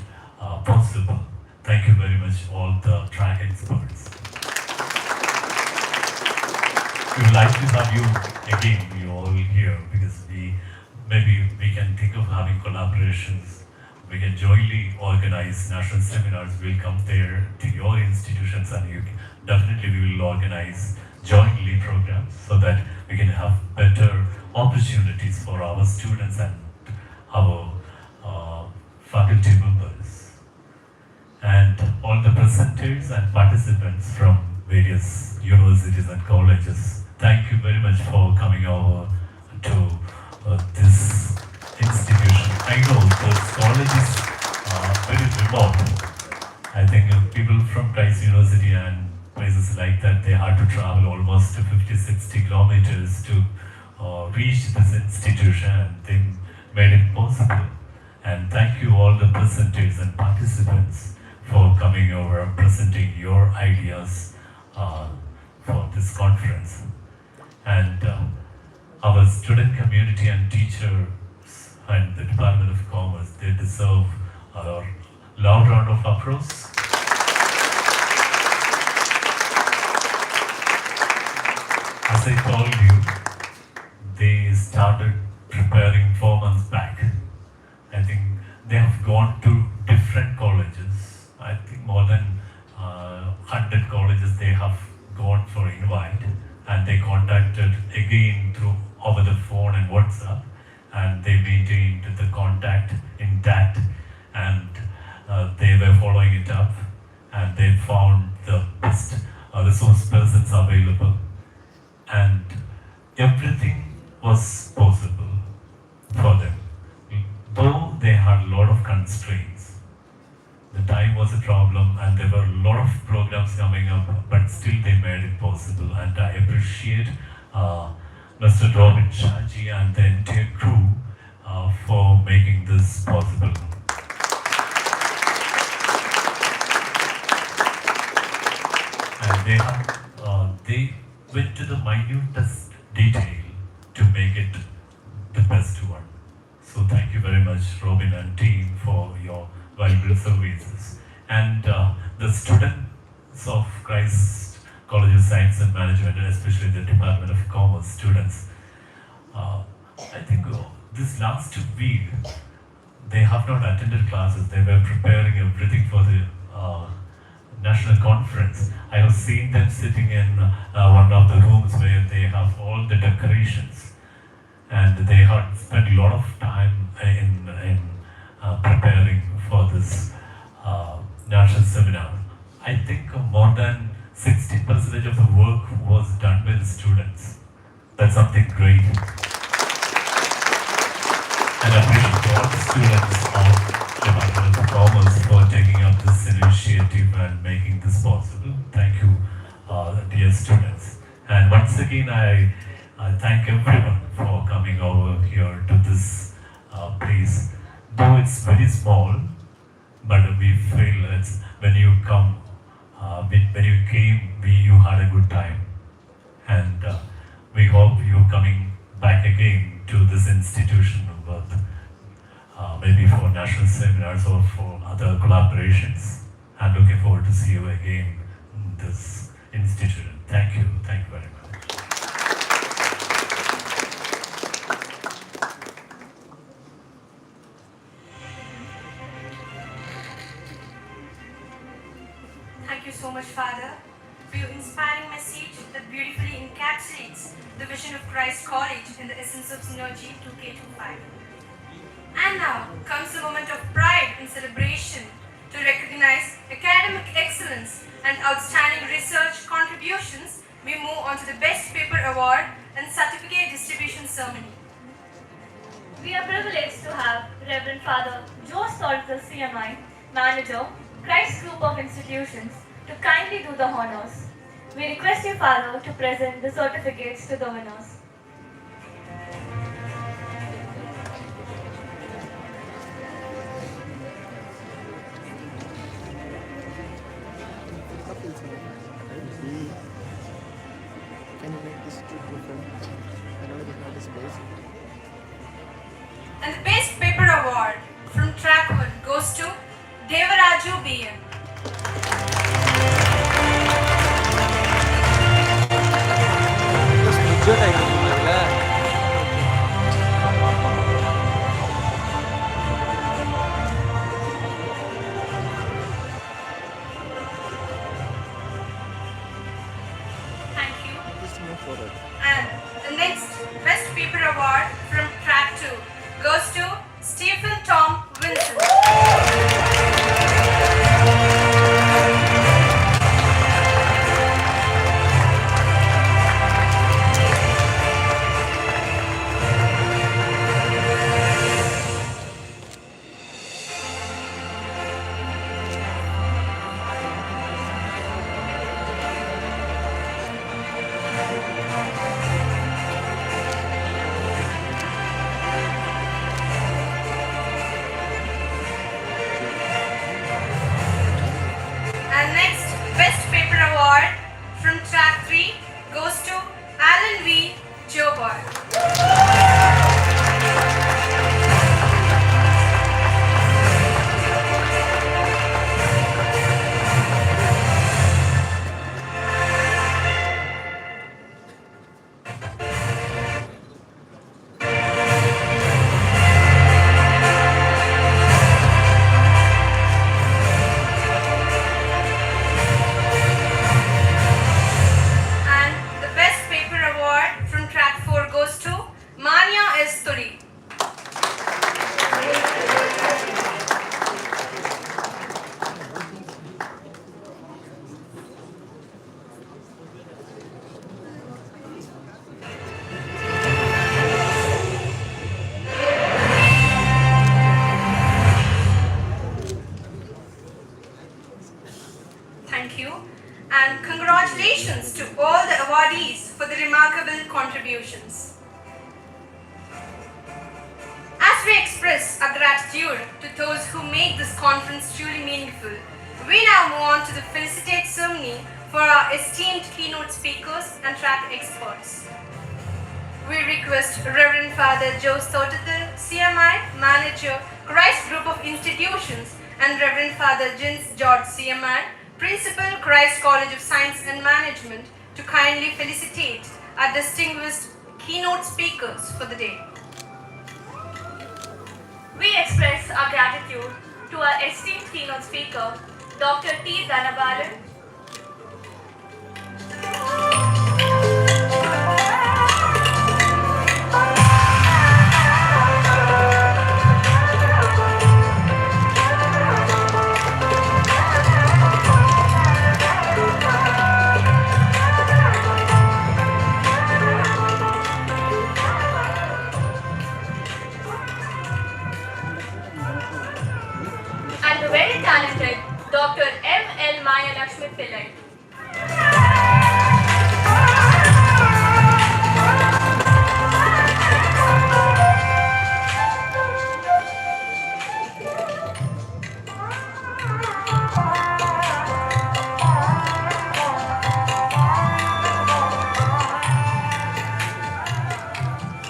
possible. Thank you very much all the track experts. We would like to have you again, you all here, because maybe we can think of having collaborations we can jointly organize national seminars. We'll come there to your institutions, and definitely we will organize jointly programs so that we can have better opportunities for our students and our faculty members. And all the presenters and participants from various universities and colleges, thank you very much for coming over to this institution. I know this college is very remote. I think people from Christ University and places like that, they had to travel almost 50-60 kilometers to reach this institution, and they made it possible. And thank you all the presenters and participants for coming over and presenting your ideas for this conference. And our student community and teachers and the Department of Commerce, they deserve a loud round of applause. As I told you, they started preparing 4 months back. I think they have gone to different colleges. I think more than 100 colleges they have gone for invite, and they contacted again through over the phone and WhatsApp, and they maintained the contact intact, and they were following it up, and they found the best resource persons available, and everything was possible for them. Though they had a lot of constraints, the time was a problem, and there were a lot of programs coming up, but still they made it possible. And I appreciate Mr. Robin Shaji and the entire crew for making this possible. And they went to the minutest detail to make it the best one. So thank you very much, Robin and team, for your valuable services. And the students of Christ College of Science and Management, and especially the Department of Commerce students, I think this last week, they have not attended classes. They were preparing everything for the national conference. I have seen them sitting in one of the rooms where they have all the decorations, and they had spent a lot of time in preparing for this national seminar. I think more than 60% of the work was done by the students. That's something great. And I appreciate all the students of Department of Commerce for taking up this initiative and making this possible. Thank you, dear students. And once again, I thank everyone for coming over here to this place. Though it's very small, but we feel it's when you come, when you came, you had a good time. And we hope you're coming back again to this institution with maybe for national seminars or for other collaborations. I'm looking forward to see you again in this institution. Thank you very much. Thank you so much, Father, for your inspiring message that beautifully encapsulates the vision of Christ College in the essence of synergy 2K25. And now comes the moment of pride and celebration to recognize academic excellence and outstanding research contributions. We move on to the Best Paper Award and Certificate Distribution Ceremony. We are privileged to have Reverend Father Joe Salter, CMI, Manager, Christ Group of Institutions, to kindly do the honors. We request you, Father, to present the certificates to the winners. Can you make this too different? I know it's not this place. And the Best Paper Award from Track 1 goes to Devaraju BM. Stephen Tom Vincent. And next, Best Paper Award from Track 3 goes to Alan V. Jobar. And the Best Paper Award from Track 4 goes to Manya S. Turi. Thank you. And congratulations to all the awardees for the remarkable contributions. As we express our gratitude to those who make this conference truly meaningful, we now move on to the felicitate ceremony for our esteemed keynote speakers and track experts. We request Reverend Father Joe Sotathil, CMI, Manager, Christ Group of Institutions, and Reverend Father Jins George, CMI, Principal, Christ College of Science and Management, to kindly felicitate our distinguished keynote speakers for the day. We express our gratitude to our esteemed keynote speaker, Dr. T. Dhanabalan. And the very talented Dr. M. L. Maya Lakshmi Pillai.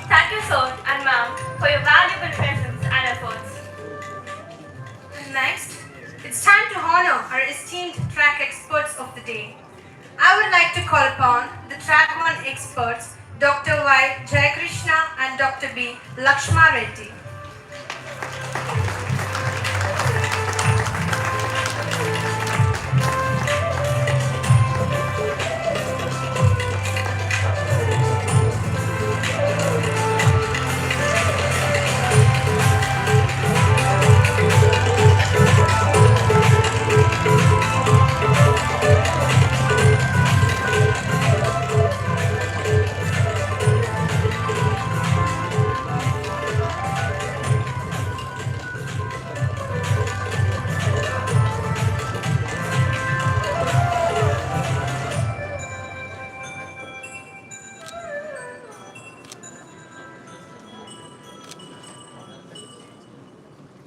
Thank you, sir and ma'am, for your valuable presence and efforts. Next, it's time to honor our esteemed track experts of the day. I would like to call upon the Track 1 experts, Dr. Y. Jayakrishna and Dr. B. Lakshma Reddy.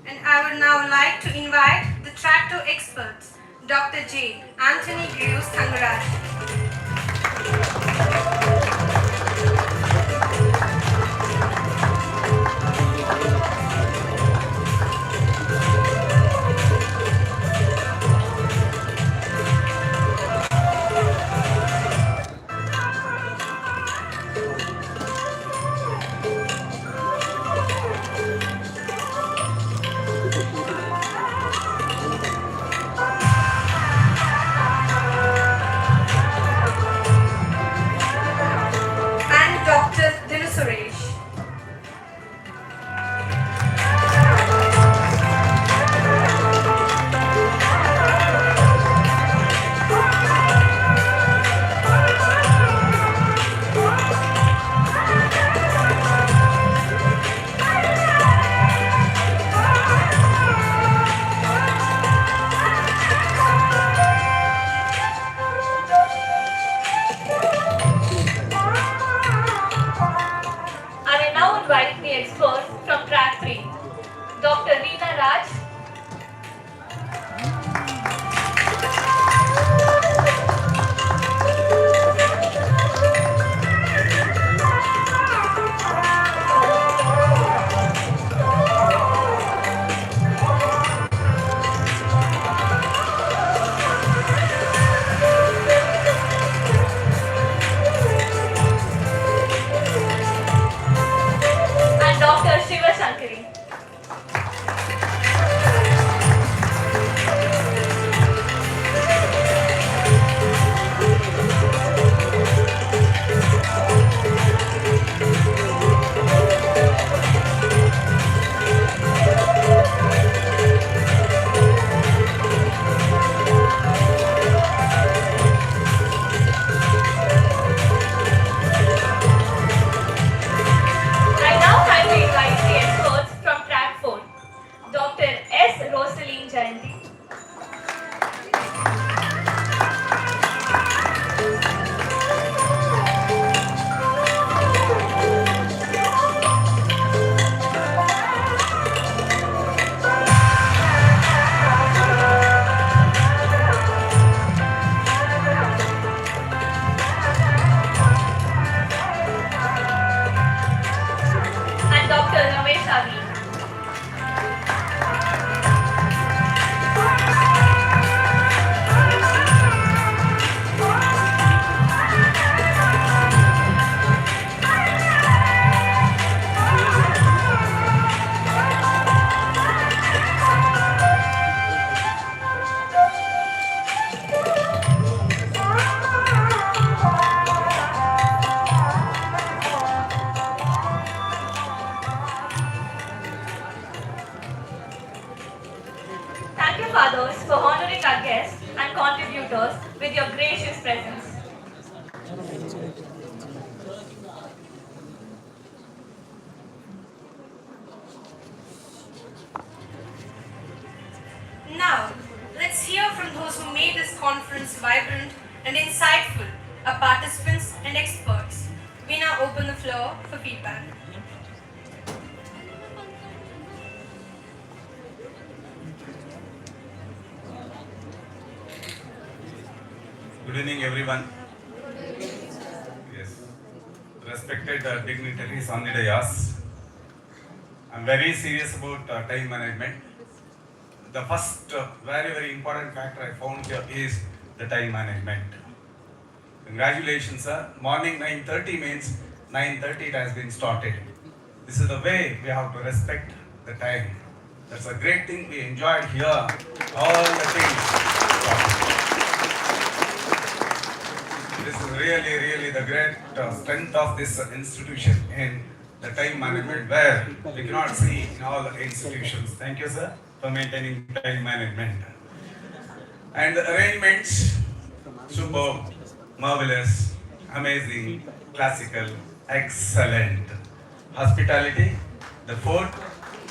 And I would now like to invite the Track 2 experts, Dr. J. Anthony Grius Thangaraj. Raj. And Dr. Shiva Shankari. I now kindly invite the experts from track 4, Dr. S. Rosaline Jayanti. And Dr. Ramesh Aghi. Thank you, fathers, for honoring our guests and contributors with your gracious presence. Now, let's hear from those who made this conference vibrant and insightful, our participants and experts. We now open the floor for feedback. Good evening, everyone. Yes, respected dignitaries on the dais. I'm very serious about time management. The first very important factor I found here is the time management. Congratulations, sir. Morning 9:30 means 9:30 it has been started. This is the way we have to respect the time. That's a great thing we enjoyed here. All the things. This is really the great strength of this institution in the time management where we cannot see in all the institutions. Thank you, sir, for maintaining time management. And the arrangements, superb, marvelous, amazing, classical, excellent. Hospitality, the food,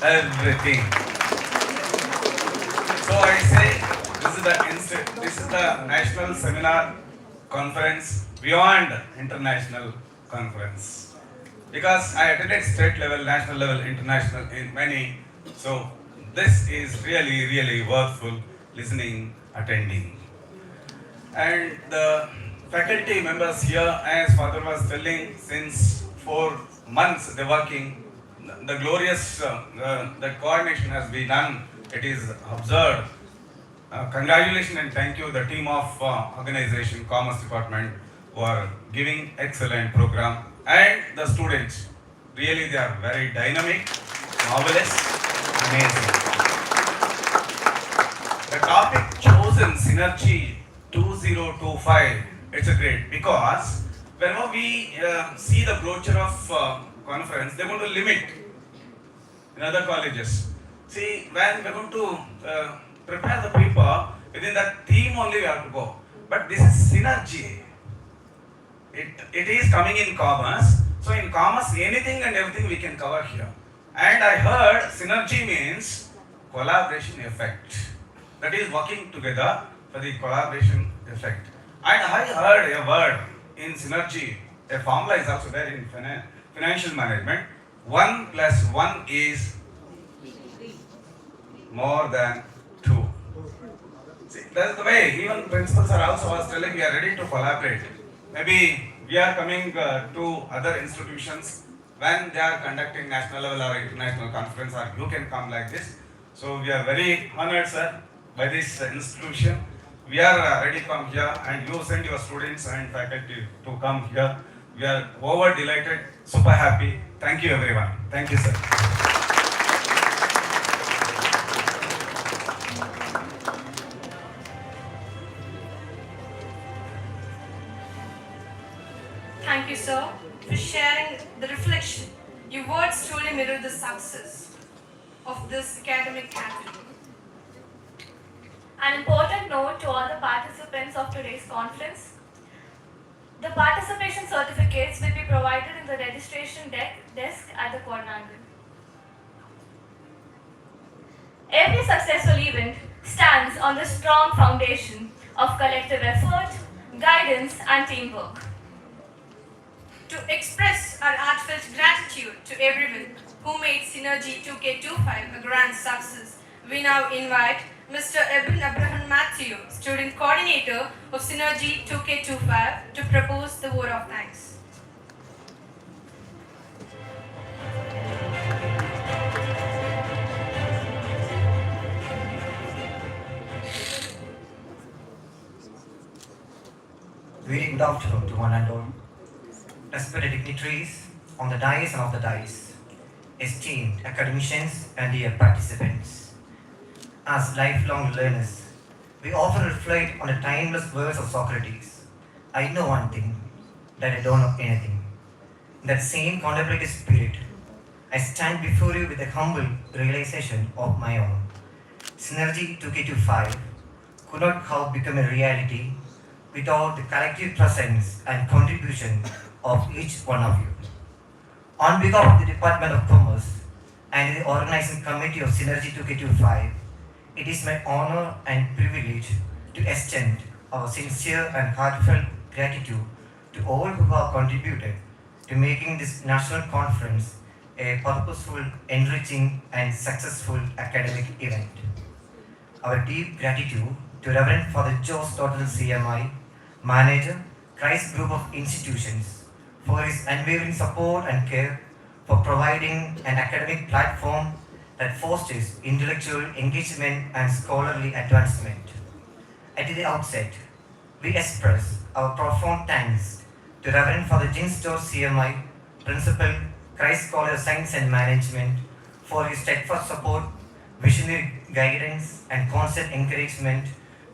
everything. So I say this is the national seminar conference beyond international conference, because I attended state level, national level, international in many. So this is really worthful listening, attending. And the faculty members here, as Father was telling, since 4 months they're working. The glorious that coordination has been done. It is observed. Congratulations and thank you the team of organization, Commerce Department, who are giving excellent program, and the students. Really, they are very dynamic, marvelous, amazing. The topic chosen, Synergy 2025, it's a great, because whenever we see the brochure of conference, they're going to limit in other colleges. See, when we're going to prepare the paper, within that theme only we have to go. But this is synergy. It is coming in commerce. So in commerce, anything and everything we can cover here. And I heard synergy means collaboration effect. That is working together for the collaboration effect. And I heard a word in synergy, a formula is also there in financial management. 1 + 1 is more than two. See, that's the way. Even principals are also was telling we are ready to collaborate. Maybe we are coming to other institutions when they are conducting national level or international conference, or you can come like this. So we are very honored, sir, by this institution. We are ready to come here, and you send your students and faculty to come here. We are over delighted, super happy. Thank you, everyone. Thank you, sir. Thank you, sir, for sharing the reflection. Your words truly mirror the success of this academic gathering. An important note to all the participants of today's conference. The participation certificates will be provided in the registration desk at the quadrangle. Every successful event stands on the strong foundation of collective effort, guidance, and teamwork. To express our heartfelt gratitude to everyone who made Synergy 2K25 a grand success, we now invite Mr. Eben Abraham Matthew, Student Coordinator of Synergy 2K25, to propose the vote of thanks. Very good afternoon to one and all. Respected dignitaries on the dais and off the dais, esteemed academicians and dear participants. As lifelong learners, we often reflect on the timeless words of Socrates. I know one thing, that I don't know anything. In that same contemplative spirit, I stand before you with a humble realization of my own. Synergy 2K25 could not have become a reality without the collective presence and contribution of each one of you. On behalf of the Department of Commerce and the organizing committee of Synergy 2K25, it is my honor and privilege to extend our sincere and heartfelt gratitude to all who have contributed to making this national conference a purposeful, enriching, and successful academic event. Our deep gratitude to Reverend Father Joe Total CMI, Manager, Christ Group of Institutions, for his unwavering support and care for providing an academic platform that fosters intellectual engagement and scholarly advancement. At the outset, we express our profound thanks to Reverend Father Jim Store CMI, Principal, Christ College of Science and Management, for his steadfast support, visionary guidance, and constant encouragement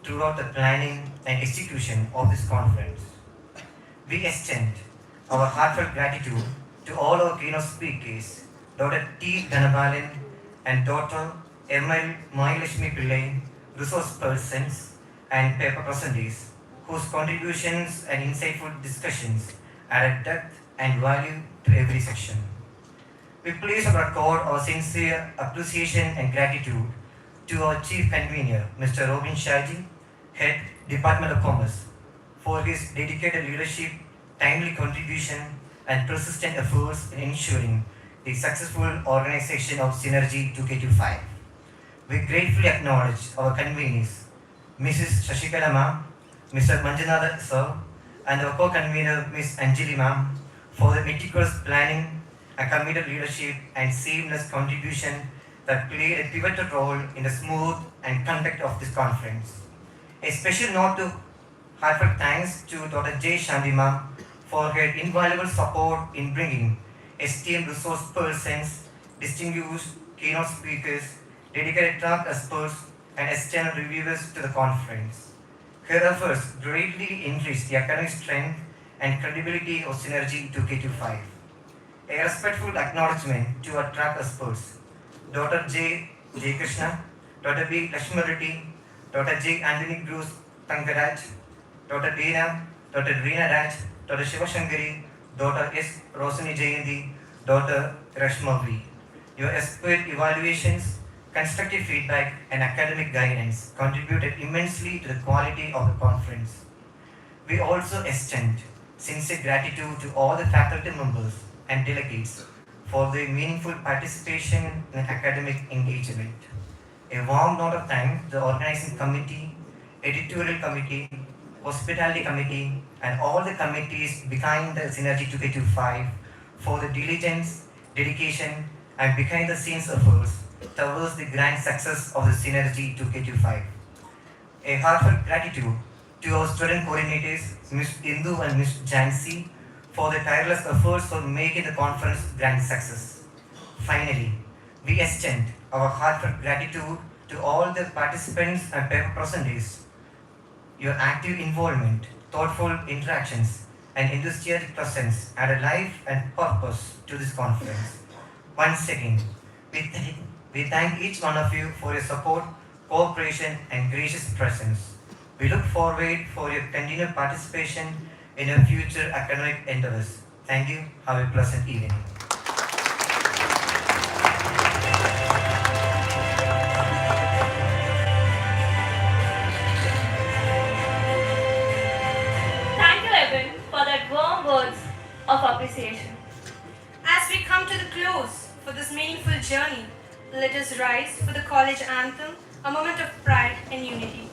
throughout the planning and execution of this conference. We extend our heartfelt gratitude to all our keynote speakers, Dr. T. Dhanabalan and Dr. M.L. Mayalakshmi Pillai, resource persons and paper presenters, whose contributions and insightful discussions added depth and value to every section. We place on record our sincere appreciation and gratitude to our Chief Convener, Mr. Robin Shaji, Head, Department of Commerce, for his dedicated leadership, timely contribution, and persistent efforts in ensuring the successful organization of Synergy 2K25. We gratefully acknowledge our conveners, Mrs. Shashikala ma'am, Mr. Manjunatha sir, and our co-convener, Ms. Anjali ma'am, for the meticulous planning, a committed leadership, and seamless contribution that played a pivotal role in the smooth and conduct of this conference. A special note to heartfelt thanks to Dr. J. Shanti ma'am for her invaluable support in bringing esteemed resource persons, distinguished keynote speakers, dedicated track experts, and external reviewers to the conference. Her efforts greatly increased the academic strength and credibility of Synergy 2K25. A respectful acknowledgement to our track experts, Dr. J. J. Krishna, Dr. B. Lakshmi Reddy, Dr. J. Anthony Bruce Tankaraj, Dr. Dina, Dr. Reena Raj, Dr. Shiva Shankari, Dr. S. Rosani Jayanti, Dr. Rashma V. Your expert evaluations, constructive feedback, and academic guidance contributed immensely to the quality of the conference. We also extend sincere gratitude to all the faculty members and delegates for their meaningful participation in academic engagement. A warm note of thanks to the organizing committee, editorial committee, hospitality committee, and all the committees behind the Synergy 2K25 for the diligence, dedication, and behind the scenes efforts towards the grand success of the Synergy 2K25. A heartfelt gratitude to our student coordinators, Ms. Indu and Ms. Jansi, for their tireless efforts for making the conference grand success. Finally, we extend our heartfelt gratitude to all the participants and paper presenters. Your active involvement, thoughtful interactions, and enthusiastic presence add a life and purpose to this conference. Once again, we thank each one of you for your support, cooperation, and gracious presence. We look forward for your continued participation in your future academic endeavors. Thank you. Have a pleasant evening. Thank you, Evan, for that warm words of appreciation. As we come to the close for this meaningful journey, let us rise for the college anthem, a moment of pride and unity.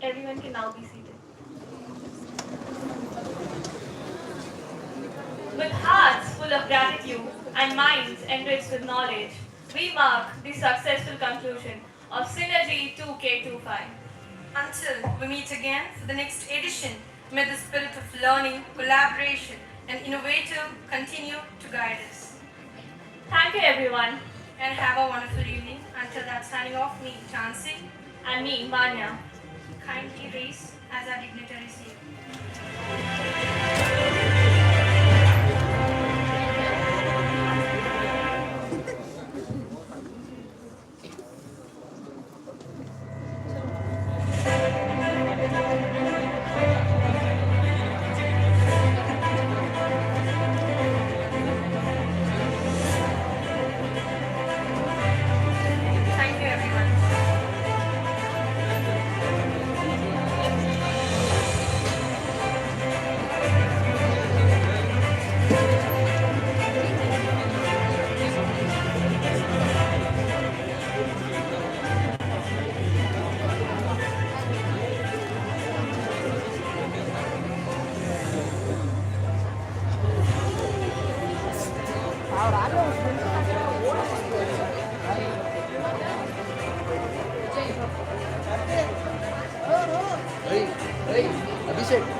Everyone can now be seated. With hearts full of gratitude and minds enriched with knowledge, we mark the successful conclusion of Synergy 2K25. Until we meet again for the next edition, may the spirit of learning, collaboration, and innovative continue to guide us. Thank you, everyone. And have a wonderful evening. Until that, signing off, me, Chansey, and me, Manya. Kindly raise as our dignitaries here. Thank you, everyone. Abhishek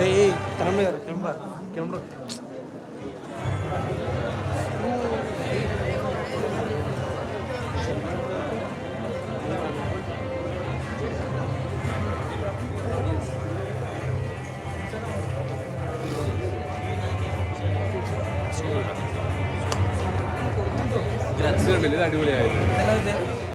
ഏയ് കിളമ്പ അടിപൊളിയായിരുന്നു